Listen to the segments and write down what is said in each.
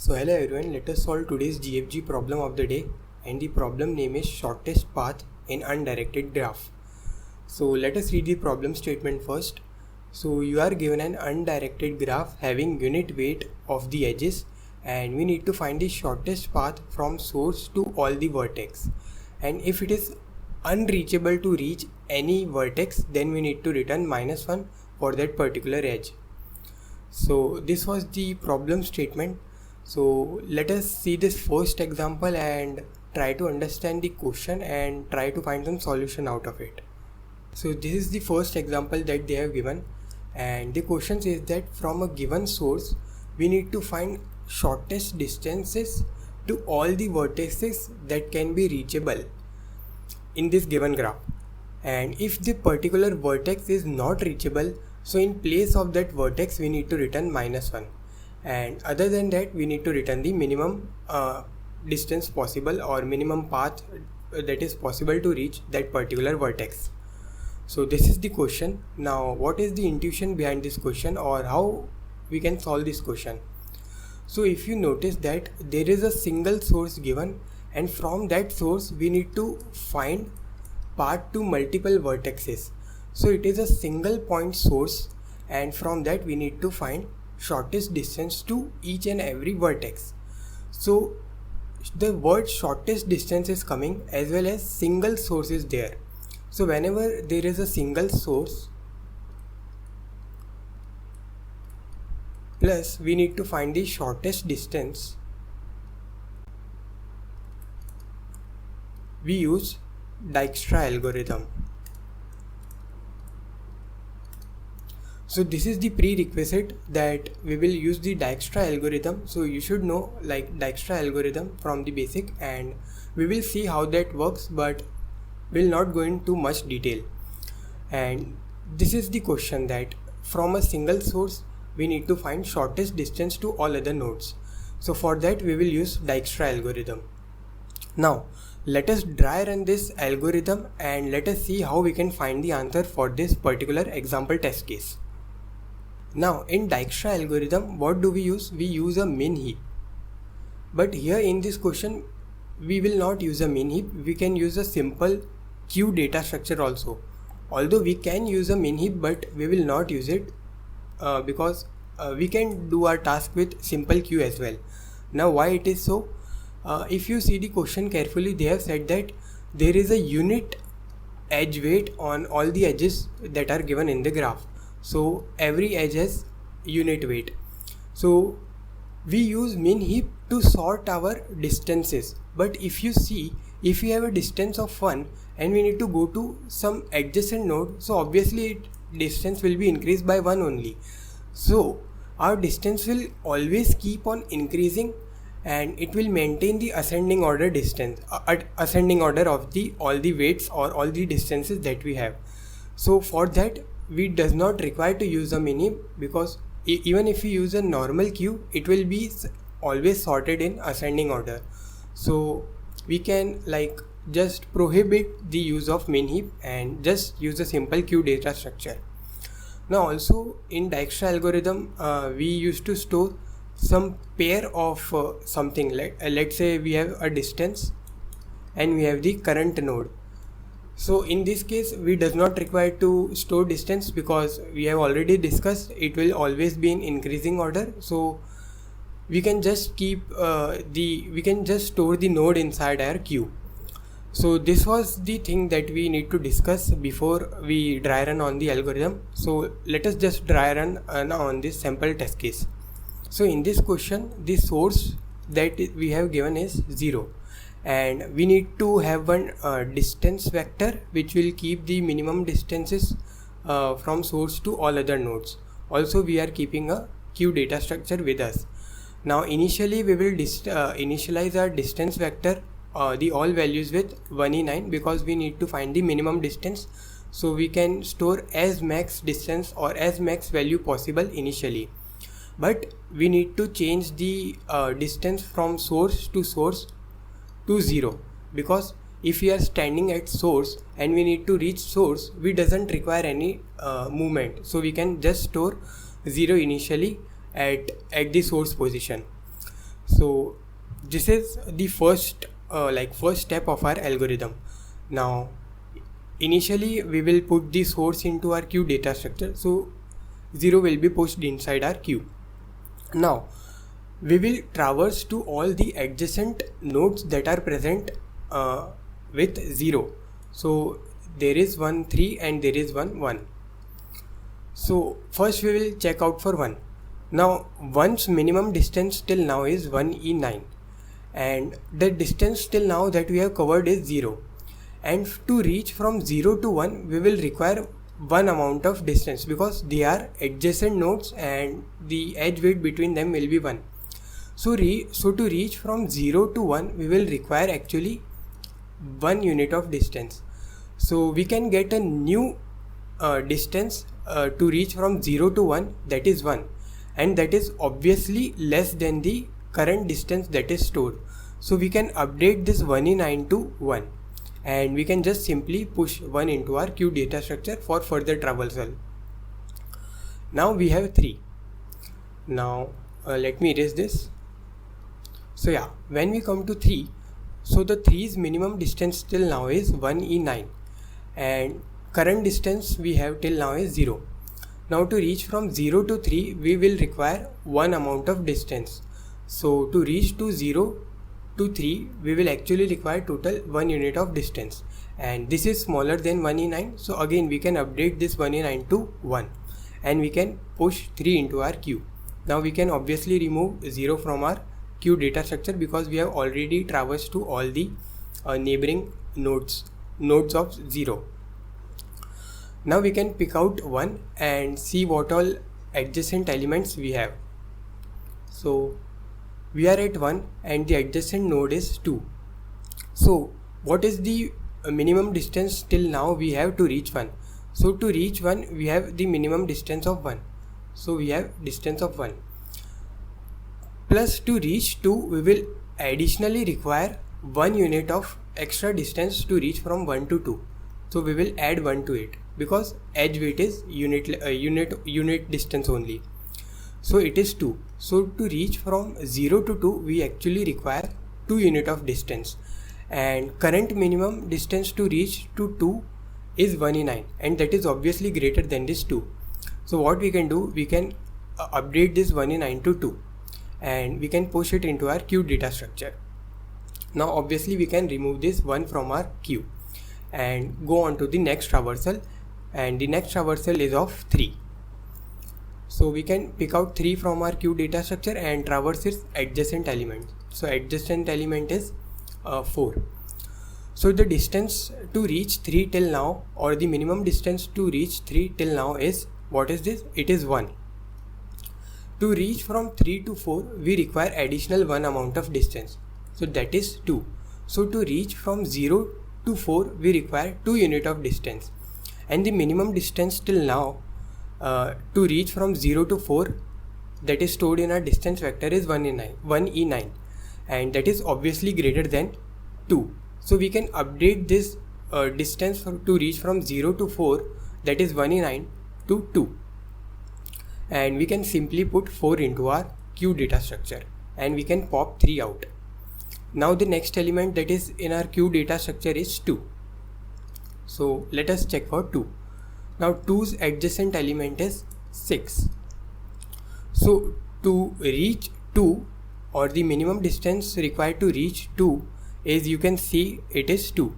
So hello everyone, let us solve today's GfG problem of the day, and the problem name is shortest path in undirected graph. So let us read the problem statement first. So you are given an undirected graph having unit weight of the edges, and we need to find the shortest path from source to all the vertex. And if it is unreachable to reach any vertex, then we need to return -1 for that particular edge. So this was the problem statement. So let us see this first example and try to understand the question and try to find some solution out of it. So this is the first example that they have given, and the question says that from a given source we need to find shortest distances to all the vertices that can be reachable in this given graph. And if the particular vertex is not reachable, so in place of that vertex we need to return -1, and other than that we need to return the minimum distance possible or minimum path that is possible to reach that particular vertex. So this is the question. Now what is the intuition behind this question, or how we can solve this question? So if you notice that there is a single source given, and from that source we need to find path to multiple vertices. So it is a single point source, and from that we need to find shortest distance to each and every vertex. So the word shortest distance is coming as well as single source is there. So whenever there is a single source plus we need to find the shortest distance, we use Dijkstra algorithm. So this is the prerequisite that we will use the Dijkstra algorithm. So you should know like Dijkstra algorithm from the basic, and we will see how that works, but we'll not go into much detail. And this is the question that from a single source we need to find shortest distance to all other nodes. So for that we will use Dijkstra algorithm. Now let us dry run this algorithm and let us see how we can find the answer for this particular example test case. Now in Dijkstra algorithm, what do we use? We use a min heap. But here in this question we will not use a min heap. We can use a simple queue data structure also. Although we can use a min heap, but we will not use it because we can do our task with simple queue as well. Now why it is so? If you see the question carefully, they have said that there is a unit edge weight on all the edges that are given in the graph. So every edge has unit weight. So we use min heap to sort our distances. But if you see, if we have a distance of 1 and we need to go to some adjacent node, so obviously distance will be increased by 1 only. So our distance will always keep on increasing, and it will maintain the ascending order distance, ascending order of the all the weights or all the distances that we have. So for that we does not require to use a min heap, because even if we use a normal queue, it will be always sorted in ascending order. So we can like just prohibit the use of min heap and just use a simple queue data structure. Now also in Dijkstra algorithm we used to store some pair of something like let's say we have a distance and we have the current node. So in this case we does not require to store distance, because we have already discussed it will always be in increasing order. So we can just keep we can just store the node inside our queue. So this was the thing that we need to discuss before we dry run on the algorithm. So let us just dry run on this sample test case. So in this question the source that we have given is 0, and we need to have one distance vector which will keep the minimum distances from source to all other nodes. Also we are keeping a queue data structure with us. Now initially we will initialize our distance vector the all values with 1e9, because we need to find the minimum distance. So we can store as max distance or as max value possible initially, but we need to change the distance from source to 0, because if we are standing at source and we need to reach source, we doesn't require any movement. So we can just store 0 initially at the source position. So this is the first step of our algorithm. Now initially we will put the source into our queue data structure, so 0 will be pushed inside our queue. Now we will traverse to all the adjacent nodes that are present with 0. So there is 1 3 and there is 1 1. So first we will check out for 1. Now 1's minimum distance till now is 1e9, and the distance till now that we have covered is 0, and to reach from 0 to 1 we will require one amount of distance because they are adjacent nodes and the edge weight between them will be 1. So to reach from 0 to 1 we will require actually 1 unit of distance. So we can get a new distance to reach from 0 to 1, that is 1, and that is obviously less than the current distance that is stored. So we can update this 1e9 to 1, and we can just simply push 1 into our queue data structure for further traversal. Now we have 3. Now let me erase this. So yeah, when we come to 3, so the 3's minimum distance till now is 1e9, and current distance we have till now is 0. Now to reach from 0 to 3 we will require one amount of distance. So to reach to 0 to 3 we will actually require total 1 unit of distance, and this is smaller than 1e9. So again we can update this 1e9 to 1, and we can push 3 into our queue. Now we can obviously remove 0 from our queue data structure because we have already traversed to all the neighboring nodes of 0. Now we can pick out 1 and see what all adjacent elements we have. So we are at 1 and the adjacent node is 2. So what is the minimum distance till now we have to reach 1? So to reach 1 we have the minimum distance of 1. So we have distance of 1. Plus to reach 2 we will additionally require 1 unit of extra distance to reach from 1 to 2. So we will add 1 to it because edge weight is unit distance only. So it is 2. So to reach from 0 to 2 we actually require 2 unit of distance, and current minimum distance to reach to 2 is 1e9, and that is obviously greater than this 2. So what we can do, we can update this 1e9 to 2, and we can push it into our queue data structure. Now obviously we can remove this 1 from our queue and go on to the next traversal, and the next traversal is of 3. So we can pick out 3 from our queue data structure and traverse its adjacent element. So adjacent element is 4. So the distance to reach 3 till now, or the minimum distance to reach 3 till now is, what is this? It is 1. To reach from 3 to 4 we require additional 1 amount of distance, so that is 2. So to reach from 0 to 4 we require 2 unit of distance, and the minimum distance till now to reach from 0 to 4 that is stored in our distance vector is 1e9, and that is obviously greater than 2. So we can update this distance to reach from 0 to 4, that is 1e9, to 2, and we can simply put 4 into our queue data structure, and we can pop 3 out. Now the next element that is in our queue data structure is 2. So let us check for 2. Now 2's adjacent element is 6. So to reach 2, or the minimum distance required to reach 2 is, you can see, it is 2.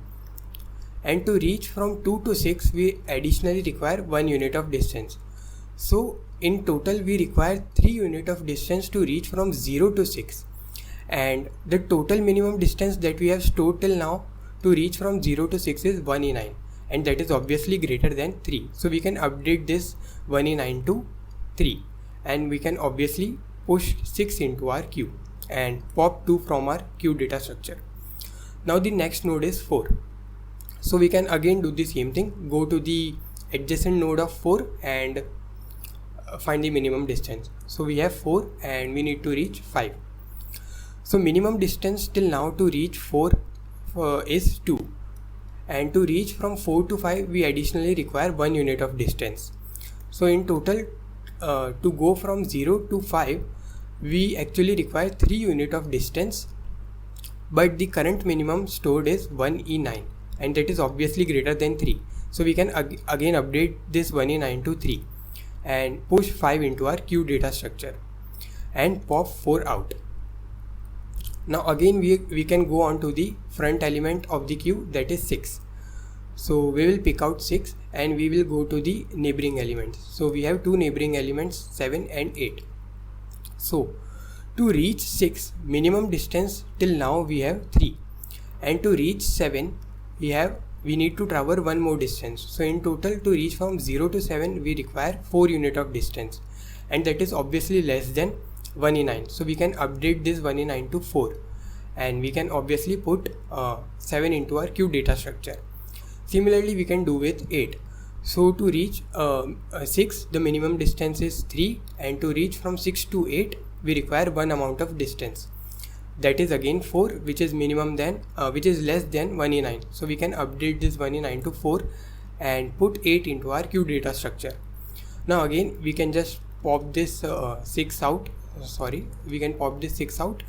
And to reach from 2 to 6 we additionally require 1 unit of distance. So in total we require 3 unit of distance to reach from 0 to 6, and the total minimum distance that we have stored till now to reach from 0 to 6 is 1e9, and that is obviously greater than 3. So we can update this 1e9 to 3, and we can obviously push 6 into our queue and pop 2 from our queue data structure. Now the next node is 4. So we can again do the same thing, go to the adjacent node of 4 and find the minimum distance. So we have 4 and we need to reach 5. So minimum distance till now to reach 4 is 2, and to reach from 4 to 5 we additionally require 1 unit of distance. So in total to go from 0 to 5 we actually require 3 unit of distance, but the current minimum stored is 1e9, and that is obviously greater than 3. So we can again update this 1e9 to 3 and push 5 into our queue data structure and pop 4 out. Now again we can go on to the front element of the queue, that is 6. So we will pick out 6 and we will go to the neighboring elements. So we have two neighboring elements, 7 and 8. So to reach 6, minimum distance till now we have 3, and to reach 7 we need to travel one more distance. So in total, to reach from 0 to 7 we require 4 unit of distance, and that is obviously less than 1e9. So we can update this 1e9 to 4, and we can obviously put 7 into our queue data structure. Similarly we can do with 8. So to reach 6, the minimum distance is 3, and to reach from 6 to 8 we require one amount of distance, that is again 4, which is less than 1e9. So we can update this 1e9 to 4 and put 8 into our queue data structure. Now again we can just pop this 6 out. We can pop this 6 out,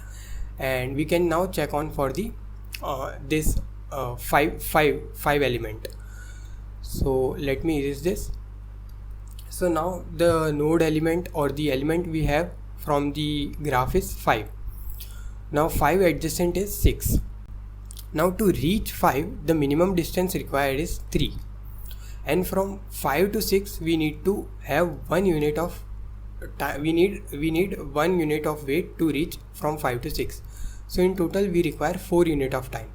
and we can now check on for the this 5 element. So let me erase this. So now the node element or the element we have from the graph is 5. Now 5 adjacent is 6. Now to reach 5, the minimum distance required is 3, and from 5 to 6 we need to have 1 unit of time. We need 1 unit of wait to reach from 5 to 6. So in total we require 4 unit of time.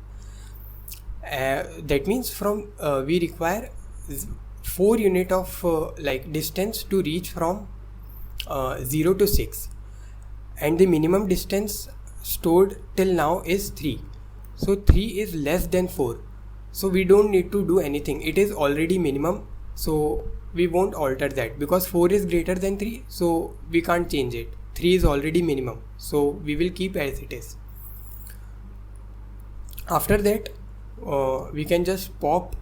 That means we require 4 unit of distance to reach from 0 to 6, and the minimum distance stored till now is 3. So 3 is less than 4, so we don't need to do anything. It is already minimum, so we won't alter that, because 4 is greater than 3, so we can't change it. 3 is already minimum, so we will keep as it is. After that we can just pop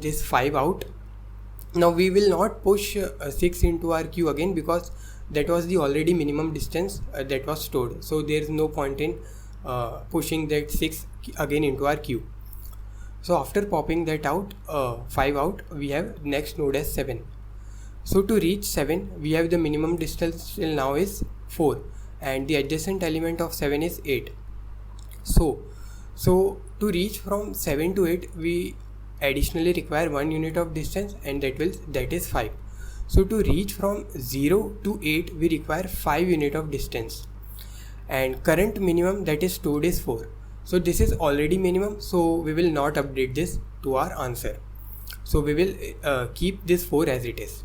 this 5 out. Now we will not push 6 into our queue again, because that was the already minimum distance that was stored. So there is no point in pushing that 6 again into our queue. So after popping that out, 5 out, we have next node as 7. So to reach 7, we have the minimum distance till now is 4, and the adjacent element of 7 is 8. So to reach from 7 to 8, we additionally require 1 unit of distance, and that is 5. So to reach from 0 to 8 we require 5 unit of distance, and current minimum that is stored is 4. So this is already minimum, so we will not update this to our answer. So we will keep this 4 as it is.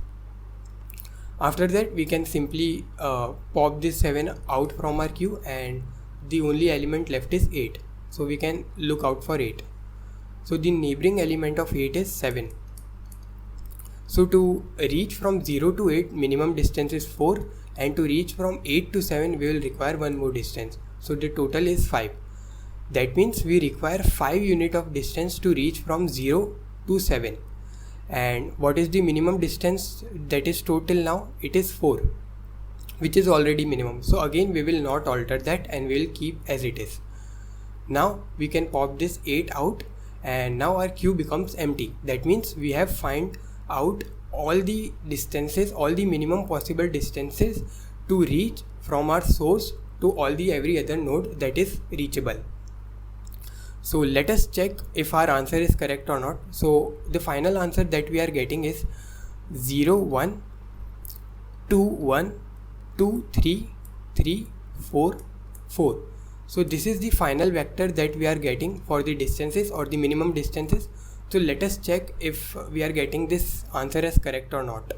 After that we can simply pop this 7 out from our queue, and the only element left is 8. So we can look out for 8. So the neighboring element of 8 is 7. So to reach from 0 to 8 minimum distance is 4, and to reach from 8 to 7 we will require one more distance. So the total is 5. That means we require 5 unit of distance to reach from 0 to 7. And what is the minimum distance that is total now? It is 4, which is already minimum. So again we will not alter that, and we will keep as it is. Now we can pop this 8 out, and now our queue becomes empty. That means we have find out all the distances, all the minimum possible distances to reach from our source to all the every other node that is reachable. So let us check if our answer is correct or not. So the final answer that we are getting is 0 1 2 1 2 3 3 4 4. So this is the final vector that we are getting for the distances or the minimum distances. So let us check if we are getting this answer as correct or not.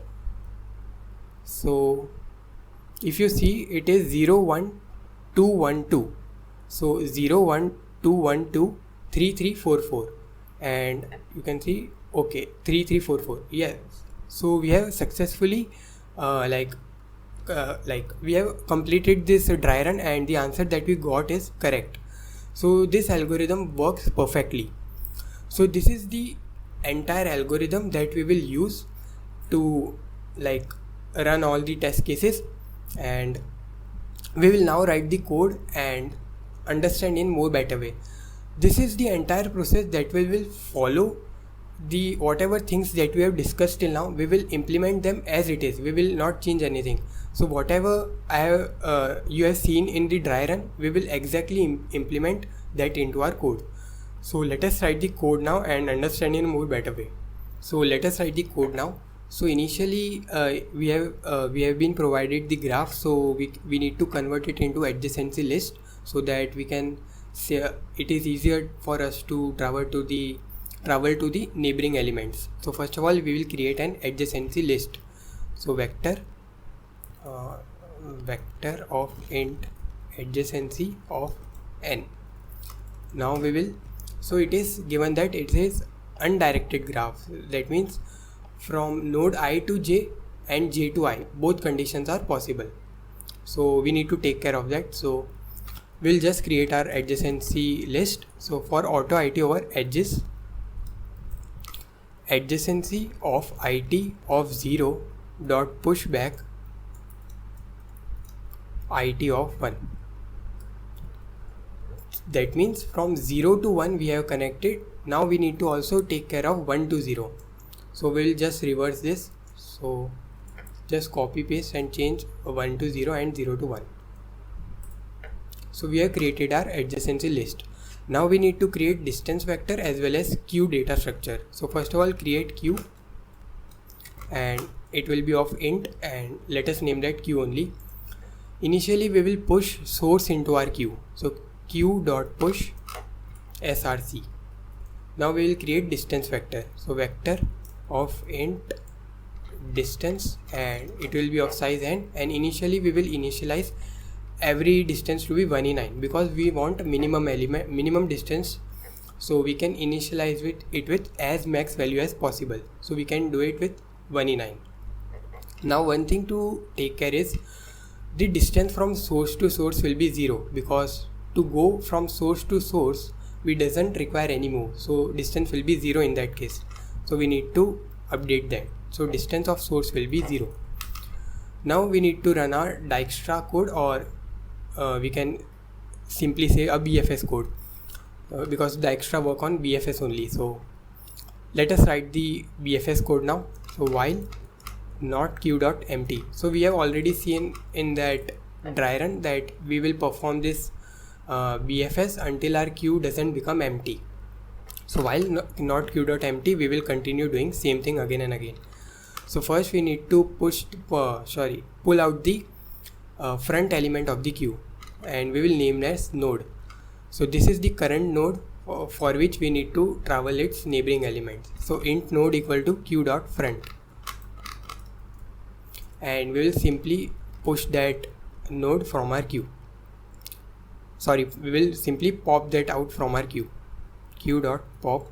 So if you see, it is 0 1 2 1 2. So 0 1 2 1 2 3 3 4 4, and you can see, okay, 3 3 4 4. Yes. So we have successfully we have completed this dry run, and the answer that we got is correct. So this algorithm works perfectly. So this is the entire algorithm that we will use to run all the test cases, and We will now write the code and understand in more better way. This is the entire process that we will follow. The whatever things that we have discussed till now, we will implement them as it is. We will not change anything. So whatever you have seen in the dry run, we will exactly implement that into our code. So let us write the code now and understand in a more better way. So let us write the code now. So initially we have been provided the graph, so we need to convert it into adjacency list so that we can say it is easier for us to travel to the neighboring elements. So first of all, we will create an adjacency list. So vector of int adjacency of n. Now we will, so it is given that it is undirected graph. That means from node I to j and j to I, both conditions are possible. So we need to take care of that. So we'll just create our adjacency list. So for auto it over edges, adjacency of it of 0 dot push back it of 1. That means from 0 to 1 we have connected. Now we need to also take care of 1 to 0. So we'll just reverse this. So just copy paste and change 1 to 0 and 0 to 1. So we have created our adjacency list. Now we need to create distance vector as well as queue data structure. So first of all, create queue and it will be of int, and let us name that queue only. Initially we will push source into our queue. So queue dot push src. Now we will create distance vector. So vector of int distance, and it will be of size n, and initially we will initialize every distance to be 1 because we want minimum distance, so we can initialize it with as max value as possible. So we can do it with 1. Now one thing to take care is the distance from source to source will be 0, because to go from source to source we doesn't require any move, so distance will be 0 in that case. So we need to update that. So distance of source will be 0. Now we need to run our Dijkstra code, or we can simply say a BFS code, because Dijkstra work on BFS only. So let us write the BFS code now. So while not queue.empty. So we have already seen in that dry run that we will perform this BFS until our queue doesn't become empty. So while not queue.empty, we will continue doing same thing again and again. So first we need to pull out the front element of the queue, and we will name as node. So this is the current node for which we need to travel its neighboring elements. So int node equal to queue.front, and we will simply push that node from our queue. We will simply pop that out from our queue.pop.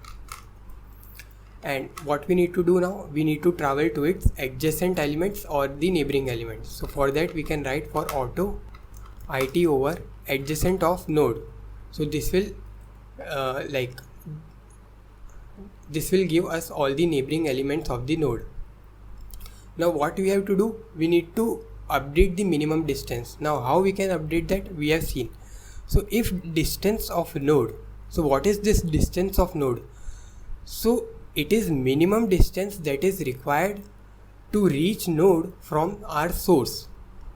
And what we need to do now, we need to travel to its adjacent elements or the neighboring elements. So for that we can write for auto it over adjacent of node. So this will give us all the neighboring elements of the node. Now what we have to do, we need to update the minimum distance. Now how we can update that, we have seen. So if distance of node, so what is this distance of node? So it is minimum distance that is required to reach node from our source.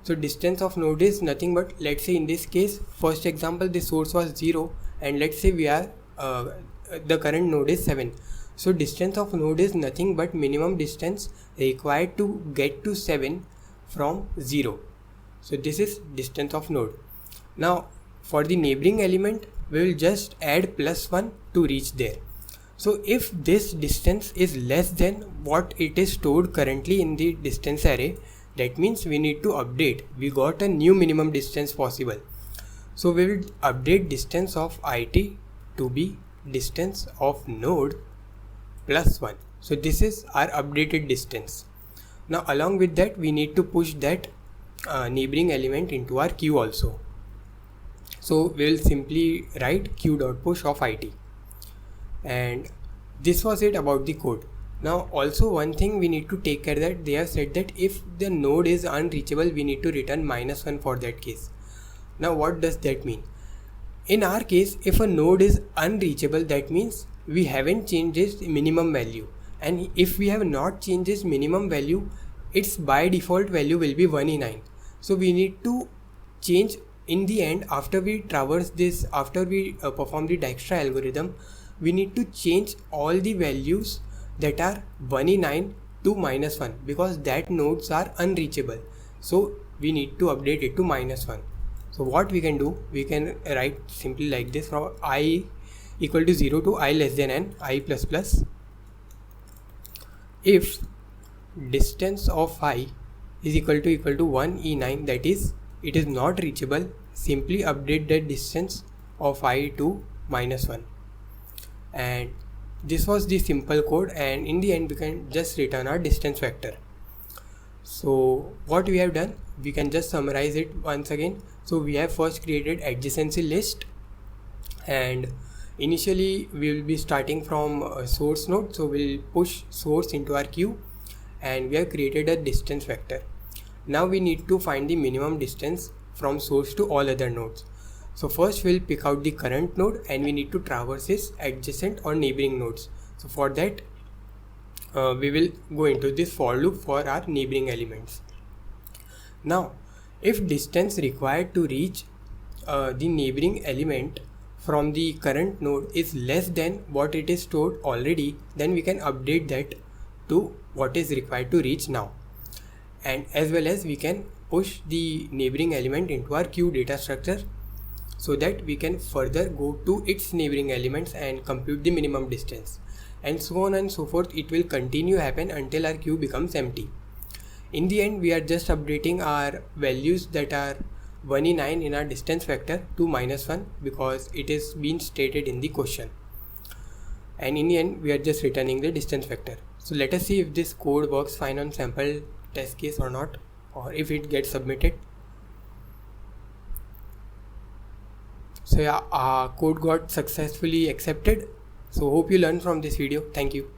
So distance of node is nothing but, let's say in this case, first example, the source was 0, and let's say we are the current node is 7. So distance of node is nothing but minimum distance required to get to 7 from 0. So this is distance of node. Now for the neighboring element, we will just add +1 to reach there. So if this distance is less than what it is stored currently in the distance array, that means we need to update. We got a new minimum distance possible. So we will update distance of it to be distance of node +1. So this is our updated distance. Now along with that, we need to push that neighboring element into our queue also. So we will simply write queue.push of it. And this was it about the code. Now also one thing we need to take care that they have said that if the node is unreachable, we need to return -1 for that case. Now what does that mean? In our case, if a node is unreachable, that means we haven't changed its minimum value, and if we have not changed its minimum value, its by default value will be 1e9. So we need to change in the end. After we traverse this, after we perform the Dijkstra algorithm, we need to change all the values that are 1e9 to -1, because that nodes are unreachable. So we need to update it to -1. So what we can do, we can write simply like this: from I equal to 0 to I less than n, I plus plus, if distance of I is equal to 1e9, that is it is not reachable, simply update the distance of I to -1. And this was the simple code, and in the end we can just return our distance vector. So what we have done, we can just summarize it once again. So we have first created adjacency list, and initially we will be starting from a source node, so we'll push source into our queue, and we have created a distance vector. Now we need to find the minimum distance from source to all other nodes. So first we'll pick out the current node, and we need to traverse its adjacent or neighboring nodes. So for that we will go into this for loop for our neighboring elements. Now if distance required to reach the neighboring element from the current node is less than what it is stored already, then we can update that to what is required to reach now. And as well as we can push the neighboring element into our queue data structure, so that we can further go to its neighboring elements and compute the minimum distance, and so on and so forth. It will continue happen until our queue becomes empty. In the end, we are just updating our values that are 1e9 in our distance vector to -1, because it is being stated in the question, and in the end we are just returning the distance vector. So let us see if this code works fine on sample test case or not, or if it gets submitted. So yeah, our code got successfully accepted. So hope you learned from this video. Thank you.